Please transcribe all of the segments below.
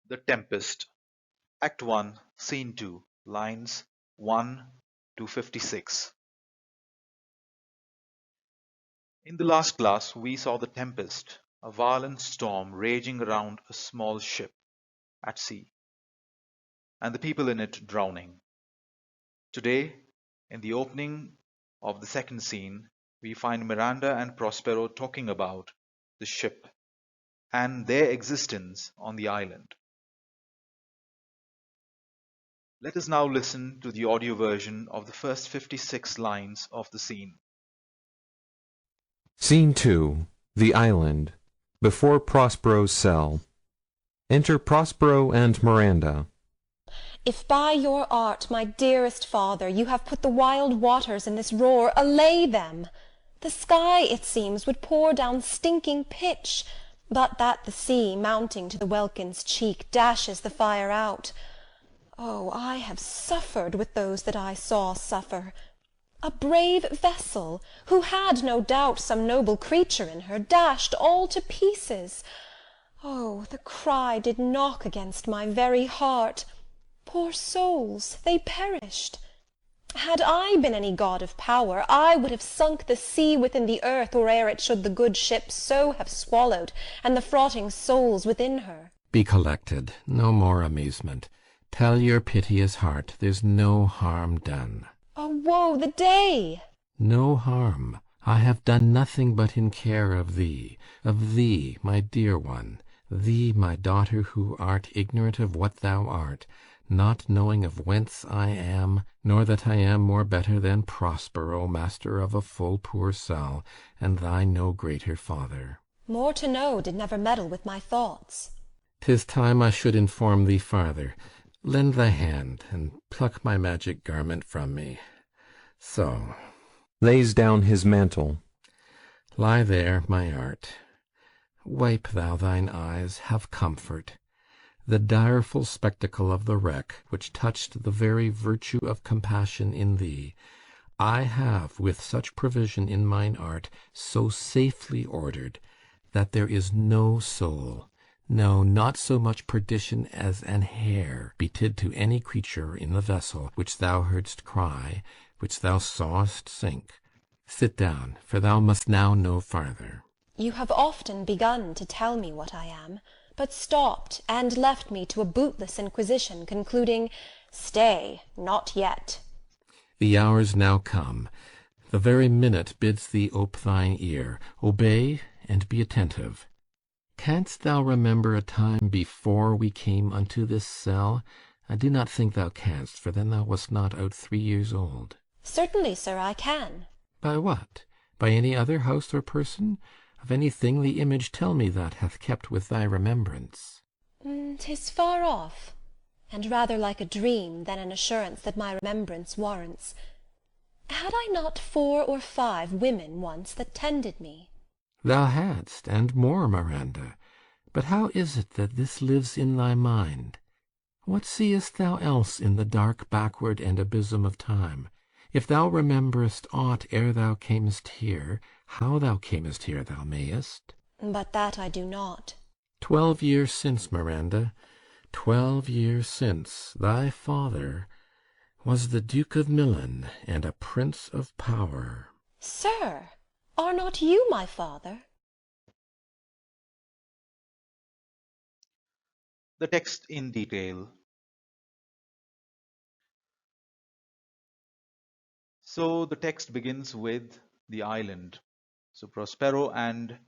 The Tempest, Act 1, Scene 2, lines 1 to 56. In the last class, we saw the tempest, a violent storm raging around a small ship at sea, and the people in it drowning. Today, in the opening of the second scene, we find Miranda and Prospero talking about the ship and their existence on the island. Let us now listen to the audio version of the first 56 lines of the scene. Scene 2. The Island. Before Prospero's cell. Enter Prospero and Miranda. If by your art, my dearest father, you have put the wild waters in this roar, allay them. The sky, it seems, would pour down stinking pitch, but that the sea, mounting to the welkin's cheek, dashes the fire out. Oh, I have suffered with those that I saw suffer. A brave vessel, who had, no doubt, some noble creature in her, dashed all to pieces. Oh, the cry did knock against my very heart. Poor souls, they perished. Had I been any god of power, I would have sunk the sea within the earth, or ere it should the good ship so have swallowed, and the frotting souls within her. Be collected. No more amusement. Tell your piteous heart there's no harm done. Oh, woe the day! No harm. I have done nothing but in care of thee, my dear one, thee, my daughter, who art ignorant of what thou art, not knowing of whence I am, nor that I am more better than Prospero, master of a full poor cell, and thy no greater father. More to know did never meddle with my thoughts. 'Tis time I should inform thee farther. Lend thy hand, and pluck my magic garment from me. So. Lays down his mantle. Lie there, my art. Wipe thou thine eyes, have comfort. The direful spectacle of the wreck, which touched the very virtue of compassion in thee, I have, with such provision in mine art, so safely ordered, that there is no soul, no, not so much perdition as an hair, betid to any creature in the vessel which thou heardst cry, which thou sawest sink. Sit down, for thou must now know farther. You have often begun to tell me what I am, but stopped, and left me to a bootless inquisition, concluding, Stay, not yet. The hour's now come. The very minute bids thee ope thine ear. Obey, and be attentive. Canst thou remember a time before we came unto this cell? I do not think thou canst, for then thou wast not out 3 years old. Certainly, sir, I can. By what? By any other house or person? Of any thing the image tell me that hath kept with thy remembrance. 'Tis far off, and rather like a dream than an assurance that my remembrance warrants. Had I not 4 or 5 women once that tended me? Thou hadst, and more, Miranda. But how is it that this lives in thy mind? What seest thou else in the dark backward and abysm of time? If thou rememberest aught ere thou camest here, how thou camest here thou mayest. But that I do not. 12 years since, Miranda, 12 years since, thy father was the Duke of Milan, and a prince of power. Sir, are not you my father? The text in detail. So the text begins with the island. So Prospero and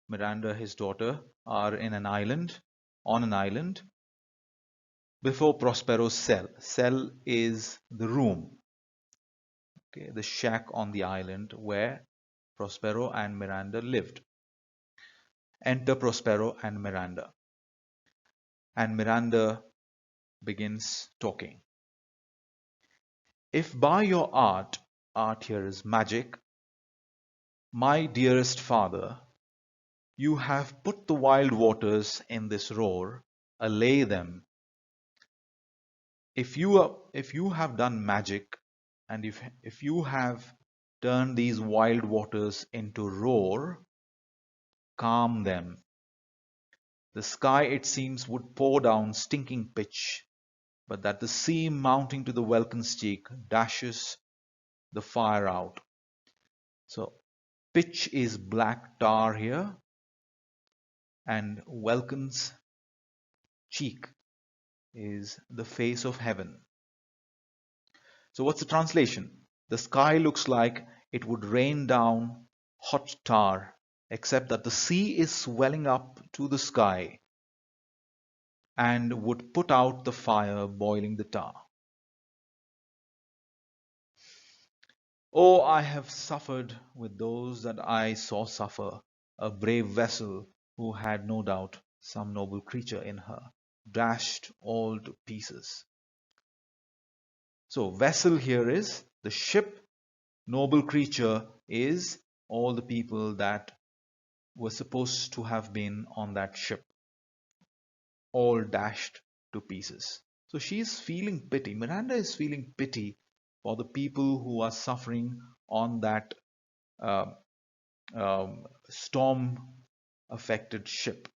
Miranda, his daughter, are in an island, on an island, before Prospero's cell. Cell is the room, okay, the shack on the island where Prospero and Miranda lived. Enter Prospero and Miranda. And Miranda begins talking. If by your art here is magic, my dearest father, you have put the wild waters in this roar, allay them. If you have done magic, and if you have turned these wild waters into roar, calm them. The sky, it seems, would pour down stinking pitch, but that the sea mounting to the welkin's cheek dashes the fire out. So pitch is black tar here, and welkin's cheek is the face of heaven. So what's the translation? The sky looks like it would rain down hot tar, except that the sea is swelling up to the sky and would put out the fire boiling the tar. Oh, I have suffered with those that I saw suffer, a brave vessel who had no doubt some noble creature in her, dashed all to pieces. So vessel here is the ship, noble creature is all the people that were supposed to have been on that ship, all dashed to pieces. So she's feeling pity. Miranda is feeling pity for the people who are suffering on that uh, storm affected ship.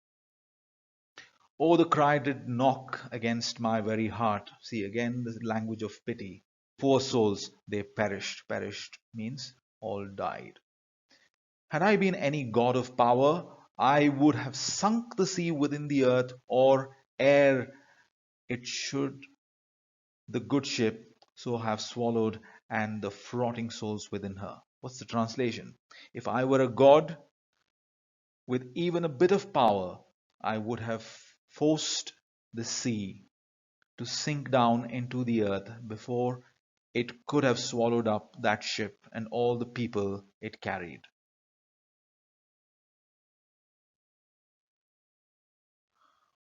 Oh, the cry did knock against my very heart. See, again, the language of pity. Poor souls, they perished. Perished means all died. Had I been any god of power, I would have sunk the sea within the earth, or ere it should the good ship so have swallowed, and the frotting souls within her. What's the translation? If I were a god with even a bit of power, I would have forced the sea to sink down into the earth before it could have swallowed up that ship and all the people it carried.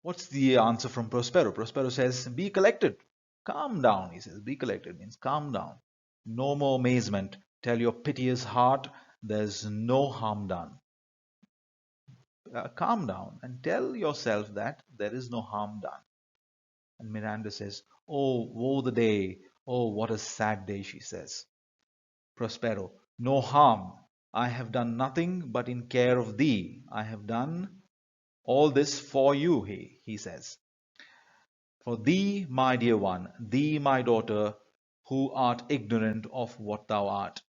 What's the answer from Prospero? Prospero says, be collected. Calm down, he says. Be collected means calm down. No more amazement. Tell your piteous heart there's no harm done. Calm down and tell yourself that there is no harm done. And Miranda says, oh, woe the day. Oh, what a sad day, she says. Prospero, no harm. I have done nothing but in care of thee. I have done all this for you, he says. For thee, my dear one, thee, my daughter, who art ignorant of what thou art,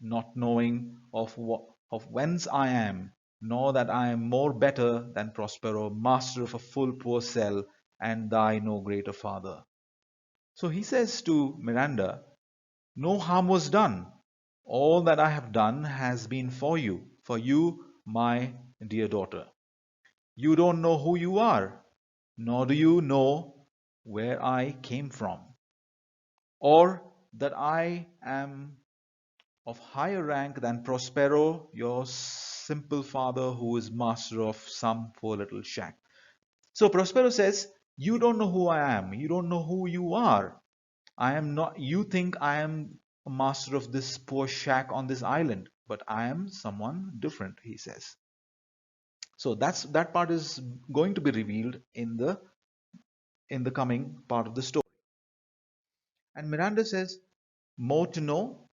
not knowing of whence I am, nor that I am more better than Prospero, master of a full poor cell, and thy no greater father. So he says to Miranda, no harm was done. All that I have done has been for you, my dear daughter. You don't know who you are, nor do you know where I came from, or that I am of higher rank than Prospero, your simple father who is master of some poor little shack. So Prospero says, you don't know who I am, you don't know who you are. I am not, you think I am a master of this poor shack on this island, but I am someone different, he says. So that part is going to be revealed in the coming part of the story. And Miranda says, more to know,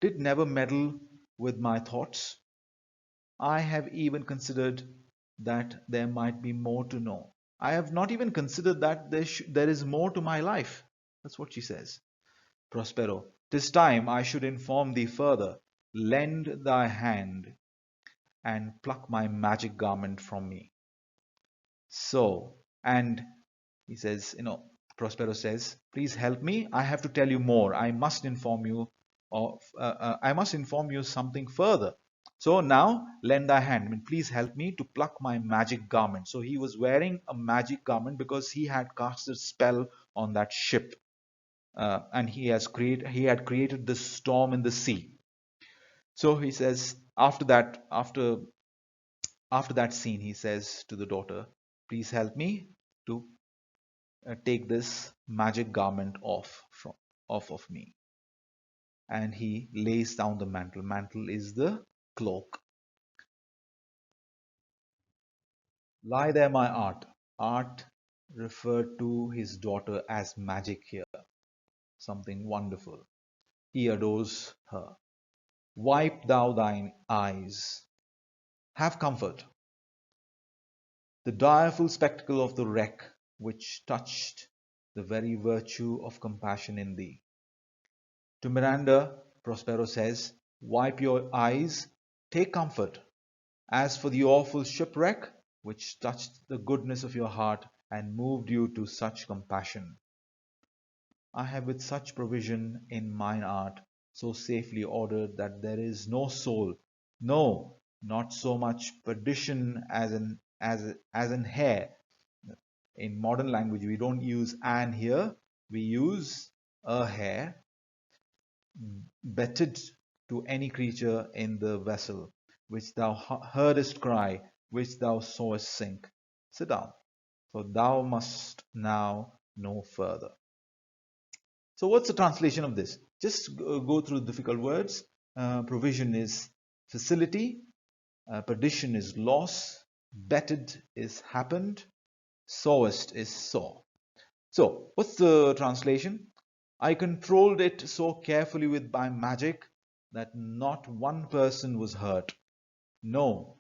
did never meddle with my thoughts. I have even considered that there might be more to know. I have not even considered that there is more to my life. That's what she says. Prospero, 'tis time I should inform thee further. Lend thy hand and pluck my magic garment from me. So, and he says, Prospero says, please help me. I have to tell you more. I must inform you something further. So now lend thy hand. I mean, please help me to pluck my magic garment. So he was wearing a magic garment because he had cast a spell on that ship. And he had created this storm in the sea. So he says, after that scene, he says to the daughter, please help me to take this magic garment off of me. And he lays down the mantle. Mantle is the cloak. Lie there, my art. Art referred to his daughter as magic here, something wonderful. He adores her. Wipe thou thine eyes. Have comfort. the direful spectacle of the wreck which touched the very virtue of compassion in thee. To Miranda, Prospero says, wipe your eyes, take comfort. As for the awful shipwreck, which touched the goodness of your heart and moved you to such compassion, I have with such provision in mine art so safely ordered that there is no soul, no, not so much perdition as an hair. In modern language, we don't use an here, we use a hair, betted to any creature in the vessel, which thou heardest cry, which thou sawest sink. Sit down, for thou must now know further. So what's the translation of this? Just go through the difficult words. Provision is facility, perdition is loss, betted is happened, sawest is saw. So what's the translation? I controlled it so carefully with my magic that not one person was hurt. No,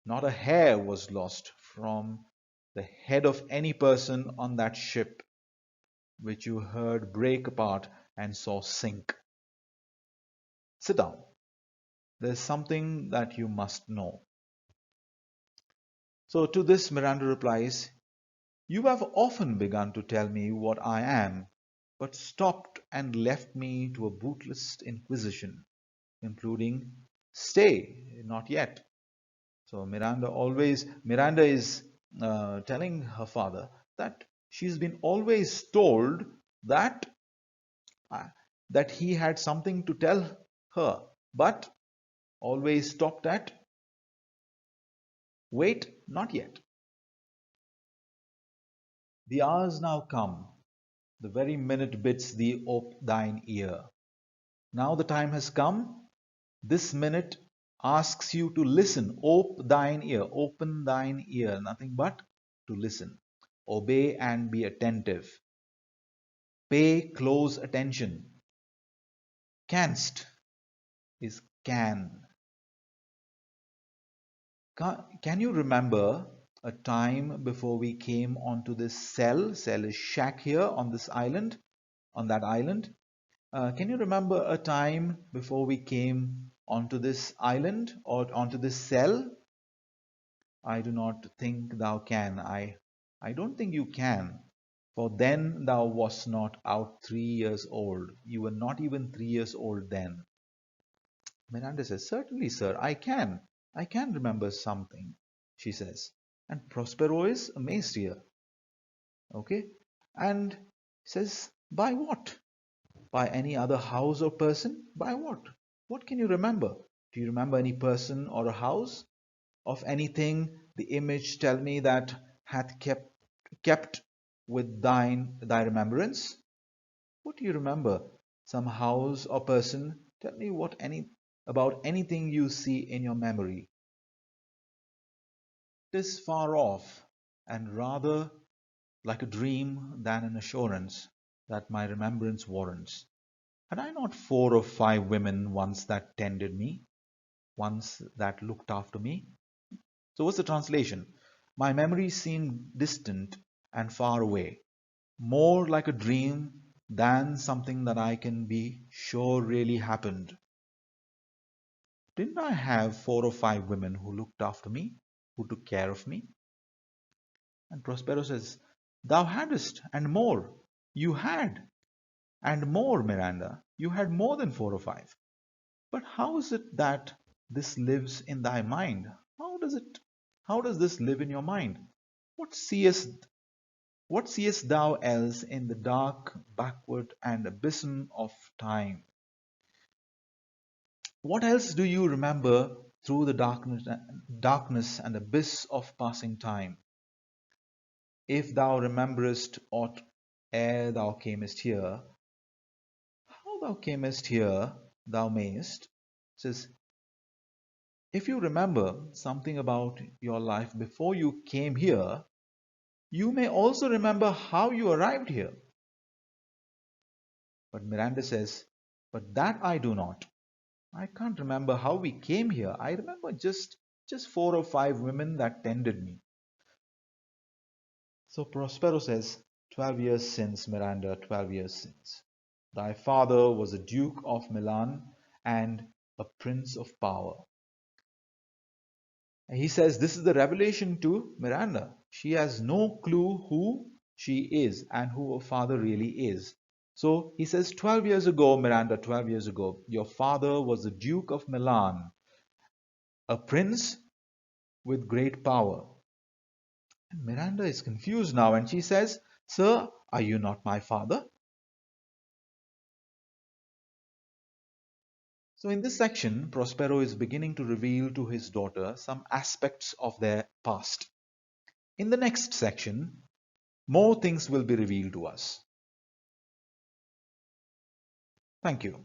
not a hair was lost from the head of any person on that ship which you heard break apart and saw sink. Sit down. There's something that you must know. So to this Miranda replies, you have often begun to tell me what I am, but stopped and left me to a bootless inquisition, including stay, not yet. So Miranda is telling her father that she's been always told that that he had something to tell her, but always stopped at wait, not yet. The hours now come, the very minute bids thee ope thine ear. Now the time has come, this minute asks you to listen. Ope thine ear, open thine ear, nothing but to listen. Obey and be attentive. Pay close attention. Canst is can. Can you remember a time before we came onto this cell? Cell is shack here on this island, on that island. Can you remember a time before we came onto this island or onto this cell? I do not think thou can. I don't think you can. For then thou wast not out 3 years old. You were not even 3 years old then. Miranda says, certainly, sir, I can. I can remember something, she says. And Prospero is amazed here. Okay? And says, by what? By any other house or person? By what? What can you remember? Do you remember any person or a house? Of anything the image tell me that hath kept with thy remembrance? What do you remember? Some house or person? Tell me about anything you see in your memory. It is far off, and rather like a dream than an assurance that my remembrance warrants. Had I not 4 or 5 women once that tended me, once that looked after me? So what's the translation? My memory seemed distant and far away, more like a dream than something that I can be sure really happened. Didn't I have 4 or 5 women who looked after me, who took care of me? And Prospero says, thou hadst, and more. You had, and more, Miranda. You had more than 4 or 5. But how is it that this lives in thy mind? How does this live in your mind? What seest thou else in the dark, backward, and abysm of time? What else do you remember through the darkness and abyss of passing time? If thou rememberest aught ere thou camest here, how thou camest here, thou mayest. Says, if you remember something about your life before you came here, you may also remember how you arrived here. But Miranda says, but that I do not. I can't remember how we came here. I remember just 4 or 5 women that tended me. So Prospero says, 12 years since, Miranda, 12 years since. Thy father was a Duke of Milan and a Prince of Power. And he says this is the revelation to Miranda. She has no clue who she is and who her father really is. So he says, 12 years ago, Miranda, 12 years ago, your father was the Duke of Milan, a prince with great power. And Miranda is confused now and she says, Sir, are you not my father? So in this section, Prospero is beginning to reveal to his daughter some aspects of their past. In the next section, more things will be revealed to us. Thank you.